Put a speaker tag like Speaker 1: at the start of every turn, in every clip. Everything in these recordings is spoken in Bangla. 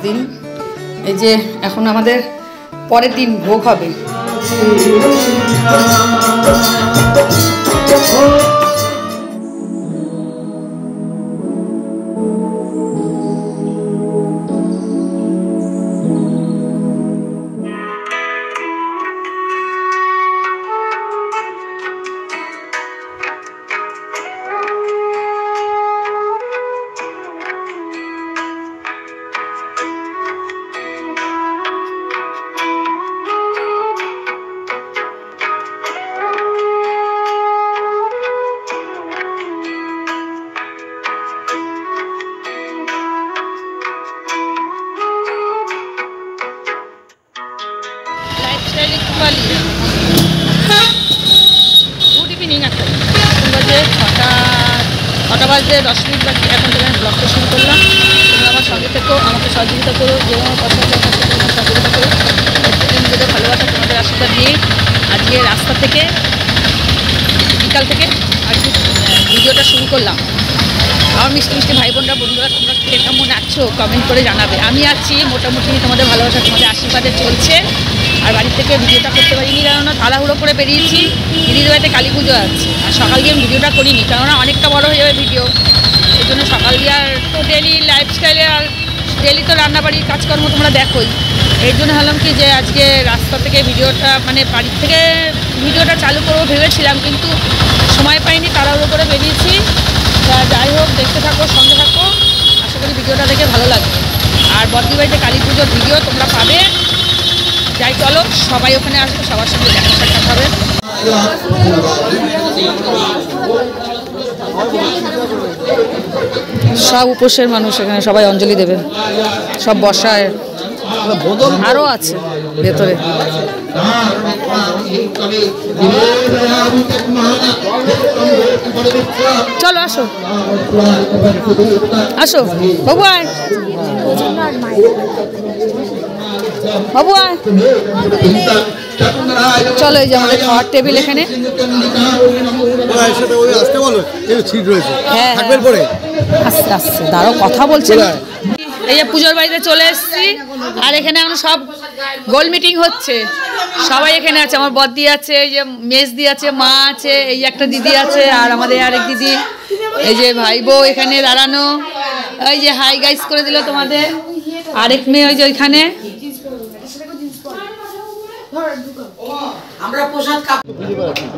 Speaker 1: দিন এই যে এখন আমাদের পরের দিন ভোগ হবে। গুড ইভিনিং, এখন বাজে 6টা বাজে 10 মিনিট বাকি। এখন থেকে আমি ব্লগটা শুরু করলাম। তোমরা আমার সঙ্গে থেকেও আমাকে সহযোগিতা করো, যে আমার পছন্দ সহযোগিতা করো। নিজেদের ভালোবাসা তোমাদের আশীর্বাদ নিয়ে আজকে রাস্তা থেকে বিকাল থেকে আর কি ভিডিওটা শুরু করলাম। আমার মিষ্টি মিষ্টি ভাই বোনরা বন্ধুরা তোমরা কেমন আছো কমেন্ট করে জানাবে। আমি আছি মোটামুটি তোমাদের ভালোবাসা তোমাদের আশীর্বাদে চলছে। আর বাড়ি থেকে ভিডিওটা করতে পারিনি, কেননা তাড়াহুড়ো করে বেরিয়েছি। দিদির বাড়িতে কালী পুজো আছে, আর সকাল দিয়ে আমি ভিডিওটা করিনি, কেননা অনেকটা বড় হয়ে যাবে ভিডিও। এই জন্য সকাল দিয়ে আর তো ডেলি লাইফস্টাইলে আর ডেলি তো রান্নাবাড়ির কাজকর্ম তোমরা দেখোই। এই জন্য ভাবলাম কি যে আজকে রাস্তা থেকে ভিডিওটা মানে বাড়ির থেকে ভিডিওটা চালু করবো ভেবেছিলাম, কিন্তু সময় পাইনি, তাড়াহুড়ো করে বেরিয়েছি। যাই হোক, দেখতে থাকো, সঙ্গে থাকো, আশা করি ভিডিওটা দেখে ভালো লাগবে। আর বদ্রি বাড়িতে কালী পুজোর ভিডিও তোমরা পাবে। যাই চলো, সবাই ওখানে আসবে, সবার সঙ্গে দেখা সাক্ষাৎ হবে। সব উপোসের মানুষ এখানে, সবাই অঞ্জলি দেবে, সব বসায়, আরও আছে ভেতরে। চলো আসো আসো বাবু, আয় বাবু আয়। চলো, এই যে আমাদের খাওয়ার টেবিল এখানে। হ্যাঁ আস্তে আস্তে দাঁড়াও, কথা বলছে। এই যে পুজোর বাড়িতে চলে এসেছি, আর এখানে এখন সব গোল মিটিং হচ্ছে। সবাই এখানে আছে, আমার বদ্দি আছে, এই যে মেজদি আছে, মা আছে, এই একটা দিদি আছে, আর আমাদের আরেক দিদি, এই যে ভাই বউ এখানে দাঁড়ানো। ওই যে হাই গাইস করে দিল তোমাদের। আরেক মেয়ে ওই যে ওইখানে।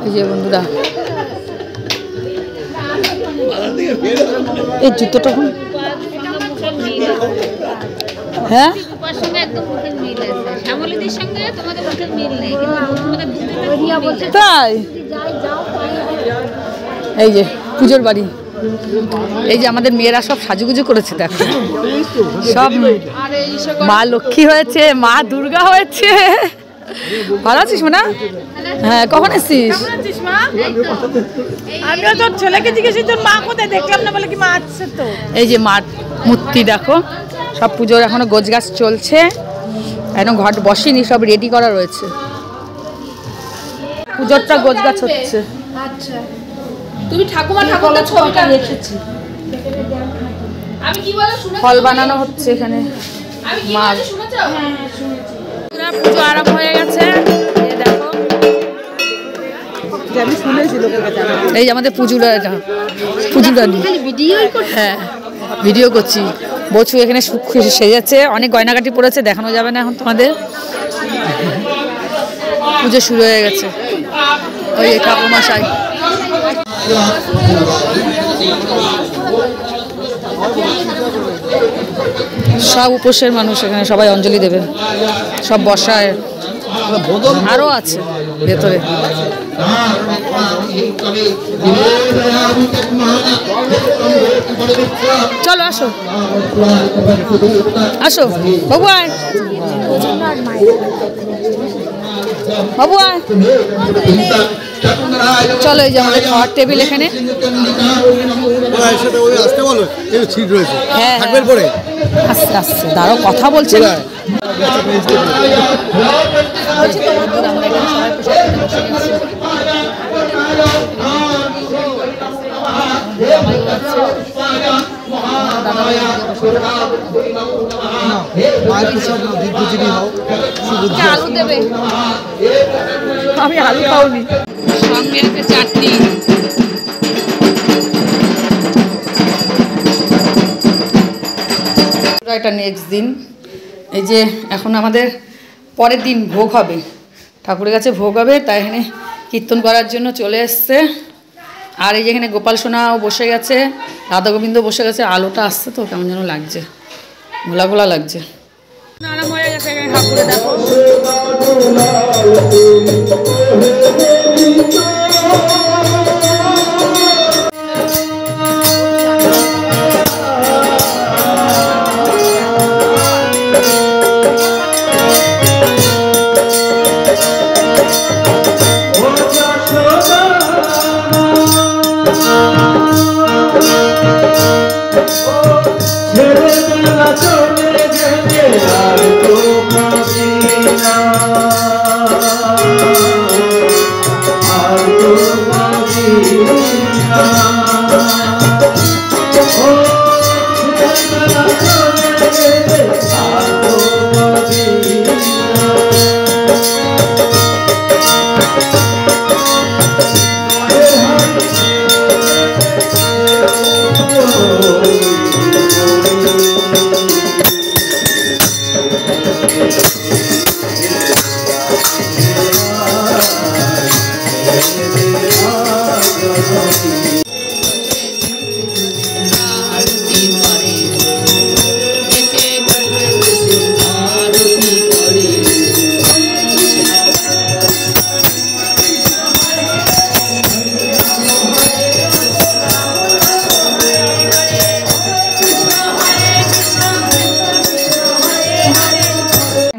Speaker 1: এই যে বন্ধুরা, এই জুতোটা হ্যাঁ তাই। এই যে পুজোর বাড়ি, এই যে আমাদের মেয়েরা সব সাজুগুজু করেছে, দেখো সব মা লক্ষ্মী হয়েছে, মা দুর্গা হয়েছে। ভালো আছিস না? হ্যাঁ, কখন এসছিস?
Speaker 2: আমিও তোর ছেলেকে জিজ্ঞেস তোর মা কোথায়, দেখলাম না, বলে কি মা আসছে তো।
Speaker 1: এই যে মার মূর্তি দেখো, সব পুজোর এখনো গোছ গাছ চলছে, এখন ঘট বসেনি, সব রেডি করা রয়েছে। পুজোরটা গোছ গাছ হচ্ছে।
Speaker 2: আচ্ছা, তুমি ঠাকুমা ঠাকুরটা ছবিটা রেখেছি। আমি কি বলো শুনে,
Speaker 1: ফল বানানো হচ্ছে এখানে। মার পুজো আরম্ভ হয়ে গেছে, দেখো। এই যে আমাদের পুজোরা, হ্যাঁ ভিডিও করছি। বছু এখানে সেজেছে, অনেক গয়নাগাটি পড়েছে, দেখানো যাবে না এখন তোমাদের। পুজো শুরু হয়ে গেছে। ওই ঠাকুরমশাই সব উপোসের মানুষ এখানে, সবাই অঞ্জলি দেবে, সব বসায়, আরও আছে ভেতরে। চলো আসো আসো বাবু, আয় বাবু আয়। চলো, এই যে আমাদের খাওয়ার টেবিল এখানে। হ্যাঁ আস্তে আস্তে দাঁড়াও, কথা বলছে। জামাইও আছে, দাদাভাই
Speaker 2: আলু দেবে,
Speaker 1: আমি আলু খাওনি, সঙ্গে আছে চাটনি। এটা নেক্সট দিন, এই যে এখন আমাদের পরের দিন ভোগ হবে, ঠাকুরের কাছে ভোগ হবে, তাই এখানে কীর্তন করার জন্য চলে এসছে। আর এই যে এখানে গোপাল সোনাও বসে গেছে, রাধা গোবিন্দ বসে গেছে। আলোটা আসছে তো কেমন যেন লাগছে, ঘোলা ঘোলা লাগছে। আরাম হয়ে গেছে এখানে ঠাকুরে, দেখো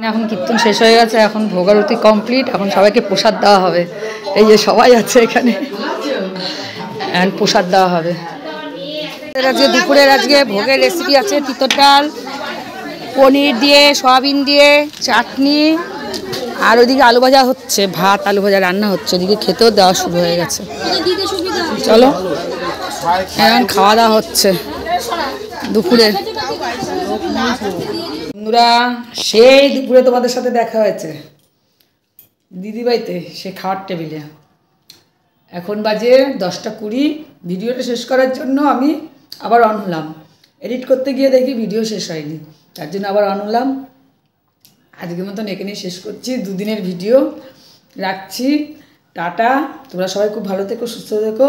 Speaker 1: এখন কীর্তন শেষ হয়ে গেছে, এখন ভোগারতি কমপ্লিট, এখন সবাইকে প্রসাদ দেওয়া হবে। এই যে সবাই আছে এখানে, প্রসাদ দেওয়া হবে। আজকে দুপুরের আজকে ভোগের রেসিপি আছে তিতর ডাল, পনির দিয়ে, সয়াবিন দিয়ে, চাটনি, আর ওইদিকে আলু ভাজা হচ্ছে, ভাত আলু ভাজা রান্না হচ্ছে, ওদিকে খেতেও দেওয়া শুরু হয়ে গেছে। চলো এখন খাওয়া দাওয়া হচ্ছে দুপুরে। বন্ধুরা সেই দুপুরে তোমাদের সাথে দেখা হয়েছে দিদিবাড়িতে, সে খাওয়ার টেবিলে। এখন বাজে 10:20। ভিডিওটা শেষ করার জন্য আমি আবার অন হলাম, এডিট করতে গিয়ে দেখি ভিডিও শেষ হয়নি, তার জন্য আবার অন হলাম। আজকের মতন এখানেই শেষ করছি, দুদিনের ভিডিও রাখছি। টাটা, তোমরা সবাই খুব ভালো থেকো, সুস্থ থেকো,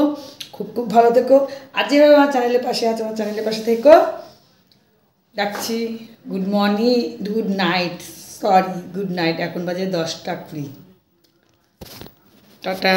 Speaker 1: খুব খুব ভালো থেকো। আর যেভাবে আমার চ্যানেলের পাশে আছে, আমার চ্যানেলের পাশে থেকো। রাখছি। Good morning, good night, sorry good night. এখন বাজে 10:20। টাটা।